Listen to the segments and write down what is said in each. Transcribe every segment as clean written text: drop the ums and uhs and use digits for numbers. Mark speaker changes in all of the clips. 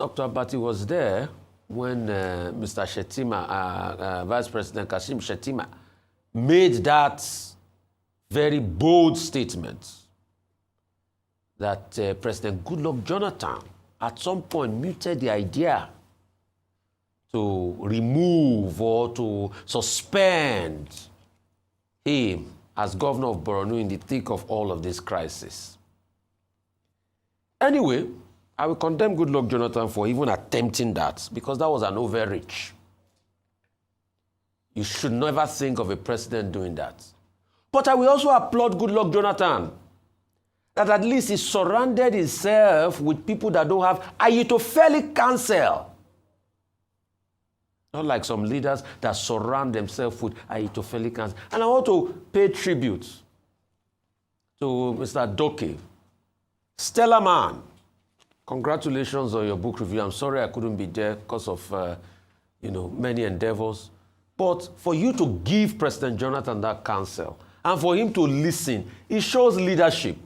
Speaker 1: Dr. Abati was there when Mr. Shettima, Vice President Kashim Shettima, made that very bold statement that President Goodluck Jonathan at some point muted the idea to remove or to suspend him as governor of Borno in the thick of all of this crisis. Anyway, I will condemn Goodluck Jonathan for even attempting that, because that was an overreach. You should never think of a president doing that. But I will also applaud Goodluck Jonathan that at least he surrounded himself with people that don't have Ahithophelic counsel. Not like some leaders that surround themselves with Ahithophelic counsel. And I want to pay tribute to Mr. Adoke. Stellar man. Congratulations on your book review. I'm sorry I couldn't be there because of many endeavors. But for you to give President Jonathan that counsel and for him to listen, it shows leadership.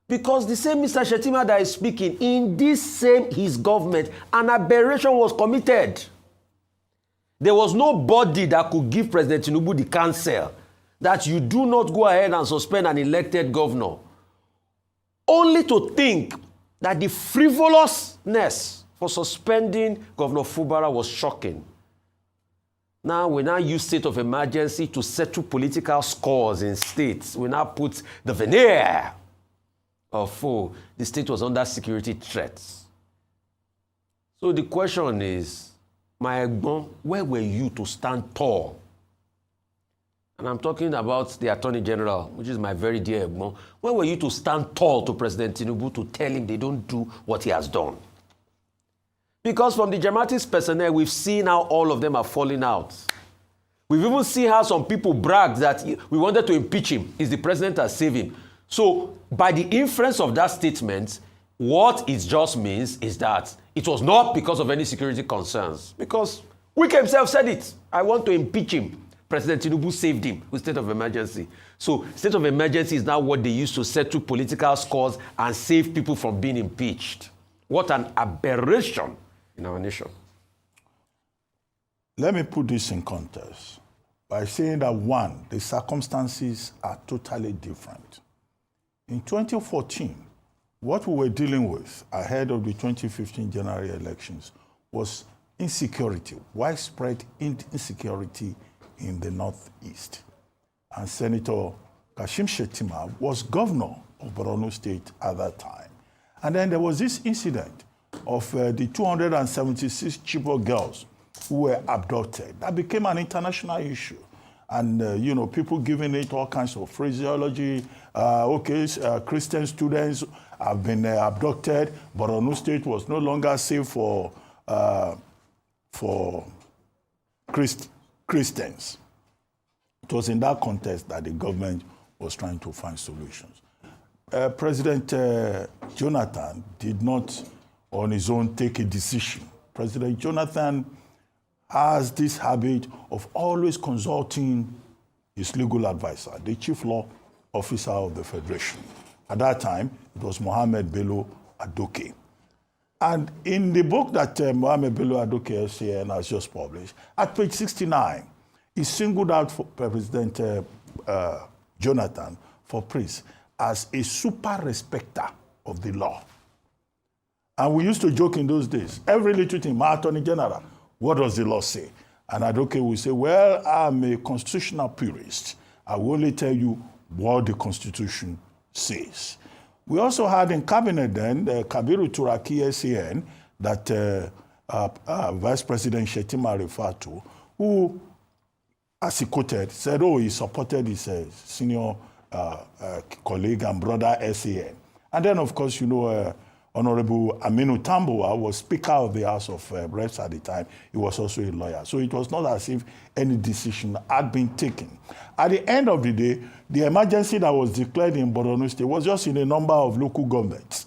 Speaker 1: Because the same Mr. Shettima that is speaking, in this same his government, an aberration was committed. There was nobody that could give President Tinubu the counsel that you do not go ahead and suspend an elected governor. Only to think that the frivolousness for suspending Governor Fubara was shocking. Now, we now use state of emergency to settle political scores in states. We now put the veneer of, the state was under security threats. So the question is, my Egbon, where were you to stand tall? And I'm talking about the Attorney General, which is my very dear Egbon. Where were you to stand tall to President Tinubu to tell him they don't do what he has done? Because from the Jamatis personnel, we've seen how all of them are falling out. We've even seen how some people brag that we wanted to impeach him. Is the president has saved him. So by the inference of that statement, what it just means is that it was not because of any security concerns. Because Wike himself said it. I want to impeach him. President Tinubu saved him with state of emergency. So state of emergency is now what they use to settle political scores and save people from being impeached. What an aberration in our nation.
Speaker 2: Let me put this in context by saying that, one, the circumstances are totally different. In 2014, what we were dealing with ahead of the 2015 general elections was insecurity, widespread insecurity in the Northeast. And Senator Kashim Shettima was governor of Borno State at that time. And then there was this incident of the 276 Chibok girls who were abducted. That became an international issue. And, people giving it all kinds of phraseology. Christian students have been abducted. Borno State was no longer safe for Christians. It was in that context that the government was trying to find solutions. President Jonathan did not, on his own, take a decision. President Jonathan has this habit of always consulting his legal advisor, the chief law officer of the Federation. At that time, it was Mohammed Bello Adoke. And in the book that Mohammed Bello Adoke SCN has just published, at page 69, he singled out for President Jonathan for praise as a super respecter of the law. And we used to joke in those days, every little thing, my Attorney General, what does the law say? And Adoke will say, well, I'm a constitutional purist. I will only tell you what the Constitution says. We also had in cabinet then Kabiru Turaki SAN that Vice President Shettima referred to, who, as he quoted, said, he supported his senior colleague and brother SAN. And then, of course, Honorable Aminu Tambuwa was Speaker of the House of Reps at the time. He was also a lawyer. So it was not as if any decision had been taken. At the end of the day, the emergency that was declared in Borno State was just in a number of local governments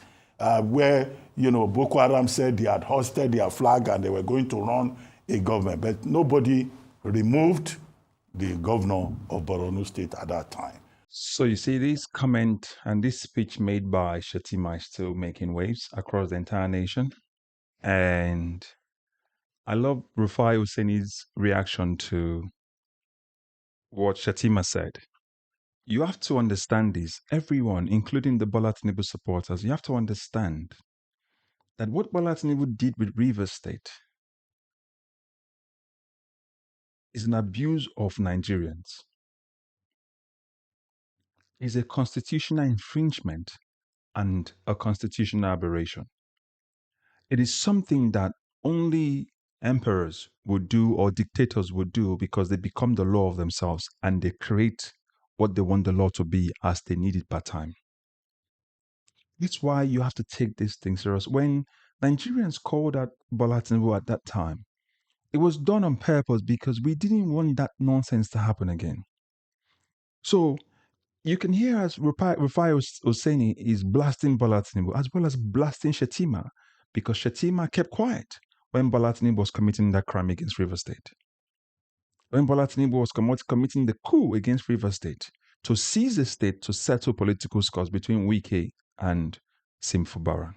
Speaker 2: where, Boko Haram said they had hoisted their flag and they were going to run a government. But nobody removed the governor of Borno State at that time.
Speaker 3: So you see, this comment and this speech made by Shettima is still making waves across the entire nation. And I love Rufai Oseni's reaction to what Shettima said. You have to understand this, everyone, including the Bola Tinubu supporters, you have to understand that what Bola Tinubu did with Rivers State is an abuse of Nigerians. It's a constitutional infringement and a constitutional aberration. It is something that only emperors would do or dictators would do because they become the law of themselves and they create what they want the law to be as they need it per time. That's why you have to take these things serious. When Nigerians called out Bola Tinubu at that time, it was done on purpose because we didn't want that nonsense to happen again. So you can hear as Rufai Oseni is blasting Bola Tinubu as well as blasting Shettima because Shettima kept quiet when Bola Tinubu was committing that crime against River State. When Bola Tinubu was committing the coup against River State to seize the state to settle political scores between Wike and Fubara.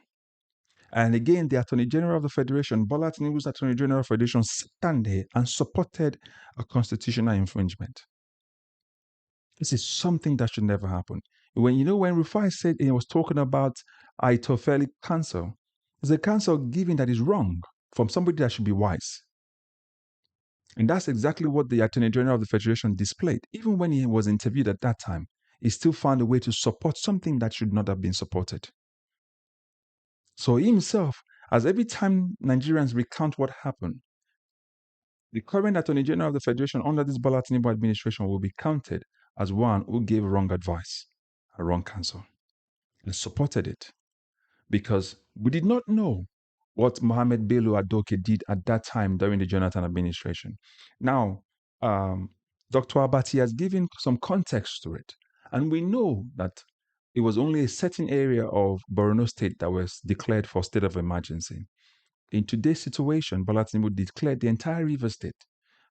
Speaker 3: And again, the Attorney General of the Federation, Bola Tinubu's Attorney General of the Federation, stand there and supported a constitutional infringement. This is something that should never happen. When Rufai said he was talking about Itofeli counsel, it's a counsel given that is wrong from somebody that should be wise. And that's exactly what the Attorney General of the Federation displayed. Even when he was interviewed at that time, he still found a way to support something that should not have been supported. So himself, as every time Nigerians recount what happened, the current Attorney General of the Federation under this Bola Tinubu administration will be counted as one who gave wrong advice, a wrong counsel, and supported it. Because we did not know what Mohammed Bello Adoke did at that time during the Jonathan administration. Now, Dr. Abati has given some context to it. And we know that it was only a certain area of Borno State that was declared for state of emergency. In today's situation, Bola Tinubu declared the entire River State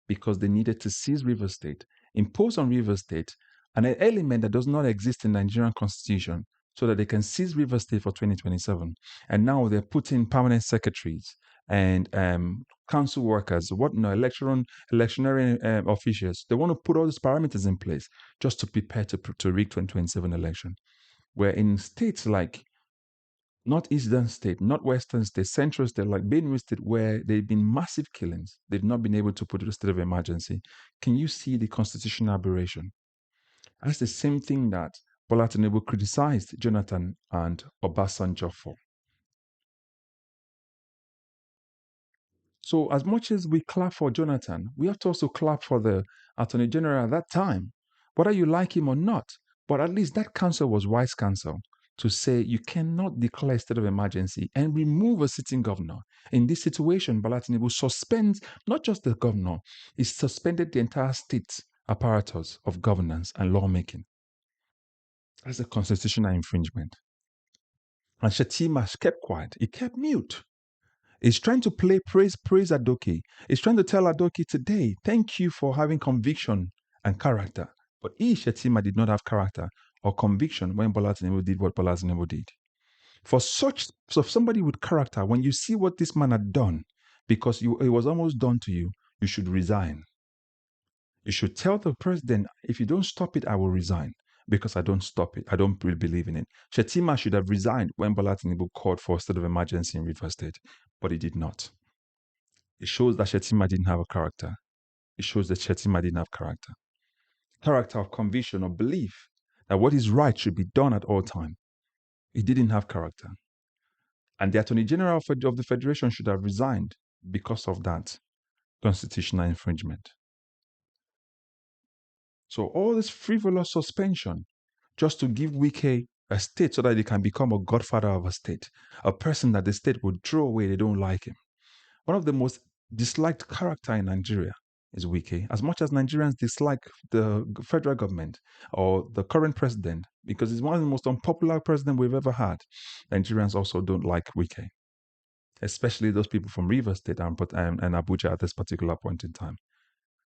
Speaker 3: because they needed to seize River State, impose on River State an element that does not exist in the Nigerian constitution so that they can seize River State for 2027. And now they're putting permanent secretaries and council workers, electionary officials. They want to put all these parameters in place just to prepare to rig 2027 election. Where in states like Northeastern state, Northwestern state, Central state, like Benue state, where there have been massive killings, they've not been able to put it a state of emergency. Can you see the constitutional aberration? That's the same thing that Bola Tinubu criticized Jonathan and Obasanjo for. So as much as we clap for Jonathan, we have to also clap for the Attorney General at that time, whether you like him or not. But at least that counsel was wise counsel to say you cannot declare a state of emergency and remove a sitting governor. In this situation, Bola Tinubu suspends not just the governor, he suspended the entire state apparatus of governance and lawmaking. That's a constitutional infringement. And Shettima kept quiet. He kept mute. He's trying to praise Adoke. He's trying to tell Adoke today, thank you for having conviction and character. But Shettima did not have character or conviction when Bola Tinubu did what Bola Tinubu did. For somebody with character, when you see what this man had done, because it was almost done to you, you should resign. You should tell the president, if you don't stop it, I will resign. Because I don't stop it. I don't really believe in it. Shettima should have resigned when Bola Tinubu called for a state of emergency in Rivers State, but he did not. It shows that Shettima didn't have a character. It shows that Shettima didn't have character. Character of conviction or belief that what is right should be done at all times. He didn't have character. And the Attorney General of the Federation should have resigned because of that constitutional infringement. So all this frivolous suspension just to give Wike a state so that he can become a godfather of a state, a person that the state would throw away, they don't like him. One of the most disliked character in Nigeria is Wike. As much as Nigerians dislike the federal government or the current president, because he's one of the most unpopular presidents we've ever had, Nigerians also don't like Wike, especially those people from Rivers State and Abuja at this particular point in time.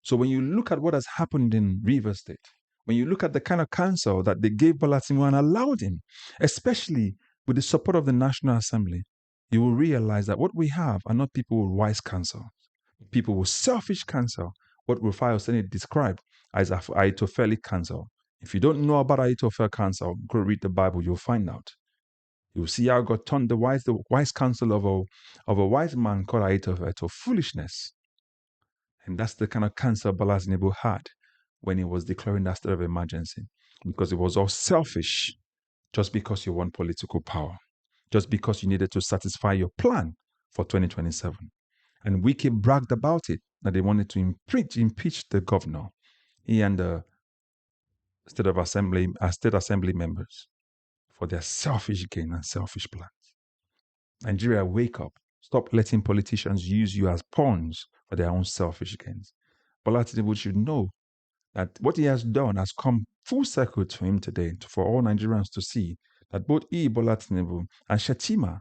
Speaker 3: So when you look at what has happened in Rivers State, when you look at the kind of counsel that they gave Bola Tinubu and allowed him, especially with the support of the National Assembly, you will realize that what we have are not people with wise counsel, people with selfish counsel, what Rufai Oseni described as Ahitophelic counsel. If you don't know about Ahitophel counsel, go read the Bible, you'll find out. You'll see how God turned the wise counsel of a wise man called Ahitophel to foolishness. And that's the kind of counsel Bola Tinubu had when he was declaring that state of emergency, because it was all selfish, just because you want political power, just because you needed to satisfy your plan for 2027. And Wike bragged about it, that they wanted to impeach the governor, he and the state assembly members, for their selfish gain and selfish plans. Nigeria, wake up. Stop letting politicians use you as pawns for their own selfish gains. Bola Tinubu should know that what he has done has come full circle to him today, for all Nigerians to see that both he, Bola Tinubu, and Shettima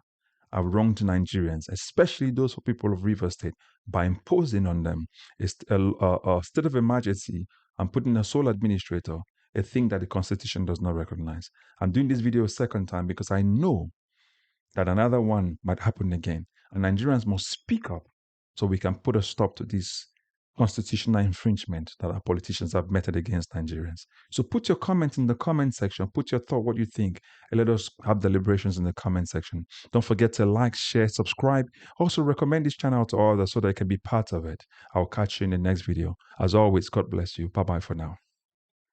Speaker 3: have wronged Nigerians, especially those people of Rivers State, by imposing on them a state of emergency and putting a sole administrator, a thing that the Constitution does not recognize. I'm doing this video a second time because I know that another one might happen again, and Nigerians must speak up so we can put a stop to this constitutional infringement that our politicians have meted against Nigerians. So put your comment in the comment section. Put your thought, what you think, and let us have deliberations in the comment section. Don't forget to like, share, subscribe. Also recommend this channel to others so they can be part of it. I'll catch you in the next video. As always, God bless you. Bye-bye for now.